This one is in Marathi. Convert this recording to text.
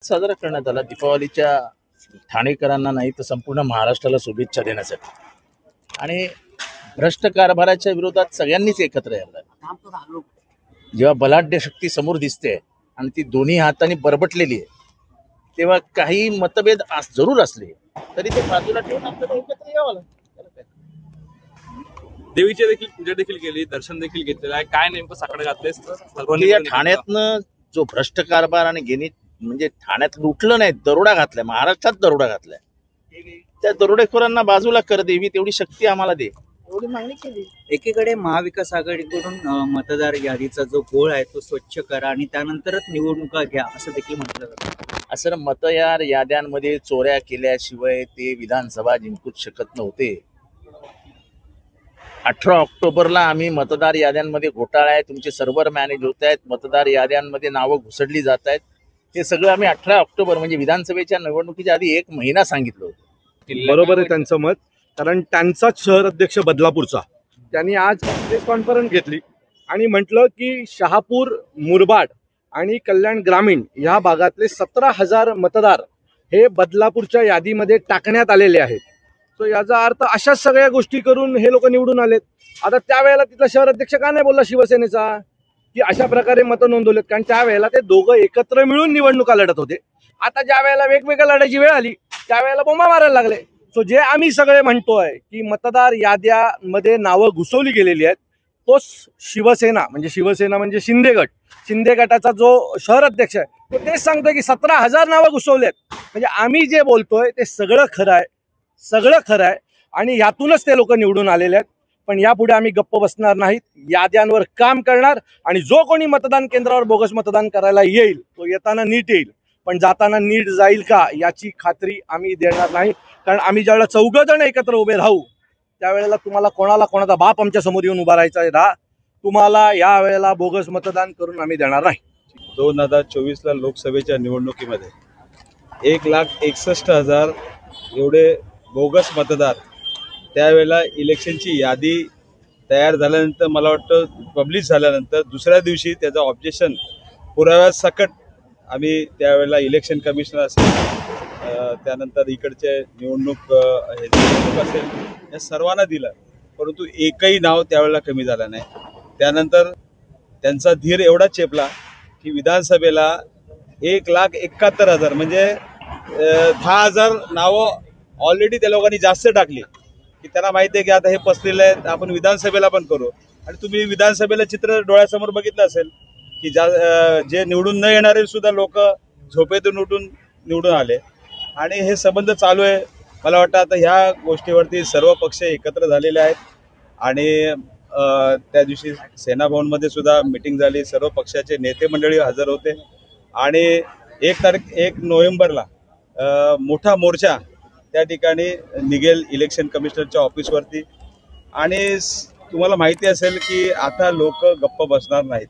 साजरा करण्यात आला दीपावलीच्या ठाणेकरांना नाही तर संपूर्ण महाराष्ट्राला शुभेच्छा देण्यासाठी आणि भ्रष्ट कारभाराच्या विरोधात सगळ्यांनीच एकत्र यायला। जेव्हा बलाढ्य शक्ती समोर दिसते आणि ती दोन्ही हातांनी बरबटलेली आहे तेव्हा काही मतभेद जरूर असले तरी ते बाजूला ठेवून आपल्याला एकत्र यावं लागतं। देवीची देखील पूजा देखील केली, दर्शन देखील घेतलेलं आहे। काय नेमकं साकडं घातलंय सर्वांनी? या ठाण्यातनं जो भ्रष्ट कारभार आणि गेनी म्हणजे ठाण्यात लुटलं नाही, दरोडा घातलाय, महाराष्ट्रात दरोडा घातलाय, त्या दरोडेखोरांना बाजूला कर देवी, तेवढी शक्ती आम्हाला दे, एवढी मागणी केली। एकीकडे महाविकास आघाडीकडून मतदार यादीचा जो गोळ आहे तो स्वच्छ करा आणि त्यानंतरच निवडणुका घ्या असं देखील म्हटलं जातं। असं मतदार याद्यांमध्ये चोऱ्या केल्याशिवाय ते विधानसभा जिंकूच शकत नव्हते। 18 ऑक्टोबरला आम्ही मतदार याद्यांमध्ये घोटाळा आहे, तुमचे सर्व्हर मॅनेज होत आहेत, मतदार याद्यांमध्ये नावं घुसडली जात आहेत, हे सगळं आम्ही 18 ऑक्टोबर म्हणजे विधानसभेच्या निवडणुकीच्या आधी 1 महिना सांगितलं होतं। बरोबर आहे त्यांचं मत, कारण त्यांचाच शहर अध्यक्ष बदलापूरचा त्यांनी आज प्रेस कॉन्फरन्स घेतली आणि म्हटलं की शहापूर, मुरबाड आणि कल्याण ग्रामीण या भागातले 17,000 मतदार हे बदलापूरच्या यादीमध्ये टाकण्यात आलेले आहेत। तो याचा अर्थ अशाच सगळ्या गोष्टी करून हे लोक निवडून आलेत। आता त्यावेळेला तिथला शहर अध्यक्ष का नाही बोलला शिवसेनेचा की अशा प्रकारे मतं नोंदवलेत, कारण त्यावेळेला ते दोघं एकत्र मिळून निवडणुका लढत होते। आता ज्या वेळेला वेगवेगळ्या लढायची वेळ आली त्यावेळेला बोंबा मारायला लागले। सो जे आम्ही सगळे म्हणतोय की मतदार याद्यामध्ये नावं घुसवली गेलेली आहेत, तोच शिवसेना म्हणजे शिंदे गटाचा जो शहर अध्यक्ष आहे तो तेच सांगतोय की 17,000 नावं घुसवलेत। म्हणजे आम्ही जे बोलतोय ते सगळं खरं आहे आणि यातूनच ते लोक निवडून आलेले आहेत। पण यापुढे आम्ही गप्प बसणार नाहीत, याद्यांवर काम करणार आणि जो कोणी मतदान केंद्रावर बोगस मतदान करायला येईल तो येताना नीट येईल, पण जाताना नीट जाईल का याची खात्री आम्ही देणार नाही। कारण आम्ही ज्यावेळेला 4 जण एकत्र उभे राहू त्यावेळेला तुम्हाला कोणाचा बाप आमच्या समोर येऊन उभा राहायचा आहे, तुम्हाला या वेळेला बोगस मतदान करून आम्ही देणार नाही। 2024ला लोकसभेच्या निवडणुकीमध्ये 1,61,000 एवढे बोगस मतदार, त्यावेळेला इलेक्शनची यादी तयार झाल्यानंतर, मला वाटतं पब्लिश झाल्यानंतर दुसऱ्या दिवशी त्याचं ऑब्जेक्शन पुराव्यासकट आम्ही त्यावेळेला इलेक्शन कमिशनर असेल, त्यानंतर इकडचे निवडणूक असेल, या सर्वांना दिलं, परंतु एकही नाव त्यावेळेला कमी झालं नाही। त्यानंतर त्यांचा धीर एवढा चेपला की विधानसभेला 1,71,000 म्हणजे 10,000 नावं ऑलरेडी त्या लोकांनी जास्त टाकली की त्यांना माहिती आहे की आता हे पसलेलं आहे, आपण विधानसभेला पण करू। आणि तुम्ही विधानसभेला चित्र डोळ्यासमोर बघितलं असेल की जे निवडून न येणारे सुद्धा लोक झोपेतून उठून निवडून आले आणि हे संबंध चालू आहे। मला वाटतं आता ह्या गोष्टीवरती सर्व पक्ष एकत्र झालेले आहेत आणि त्या दिवशी सेना भवनमध्ये सुद्धा मीटिंग झाली, सर्व पक्षाचे नेते मंडळी हजर होते आणि 1 नोव्हेंबरला मोठा मोर्चा त्या ठिकाणी निघेल इलेक्शन कमिशनरच्या ऑफिसवरती। आणि तुम्हाला माहिती असेल की आता लोक गप्प बसणार नाहीत।